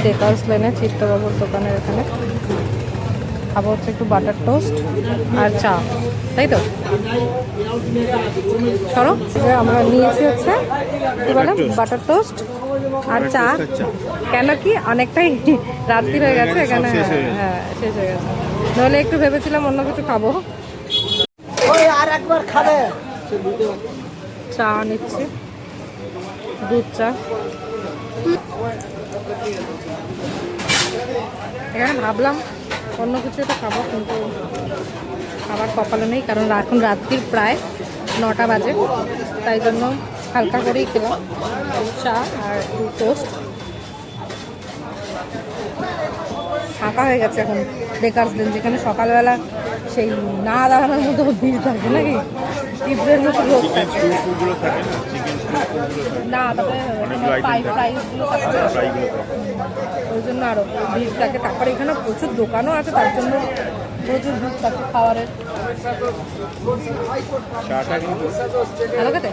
Dacres লেনে চিত্তবাবুর দোকানের এখানে খাবো হচ্ছে একটু বাটার টোস্ট আর চা, তাই তো? সরো যে আমরা নিয়েছি হচ্ছে কি বলে বাটার টোস্ট আর চা। কেন কি অনেকটাই রাত্রি হয়ে গেছে এখানে, হ্যাঁ শেষ হয়ে গেছে। নইলে একটু ভেবেছিলাম অন্য কিছু খাবো। আর একবার খাবে। চা নিচ্ছি, দুধ চা। এখানে ভাবলাম অন্য কিছু একটা খাবো, কিন্তু খাবার কপালে নেই, কারণ এখন রাত্রির প্রায় 9টা বাজে। তাই জন্য হালকা করেই খেলাম চা আর টোস্ট। ফাঁকা হয়ে গেছে এখন বেকারস লেন, যেখানে সকালবেলা সেই না দাঁড়ানোর মতো ভিড় থাকে নাকি, তীব্রের মতো লোক থাকে না, তারপরে ওই জন্য আরও ভিড় থাকে। তারপরে এখানে প্রচুর দোকানও আছে, তার জন্য প্রচুর ভিড় থাকে খাবারের। ভালো খেতে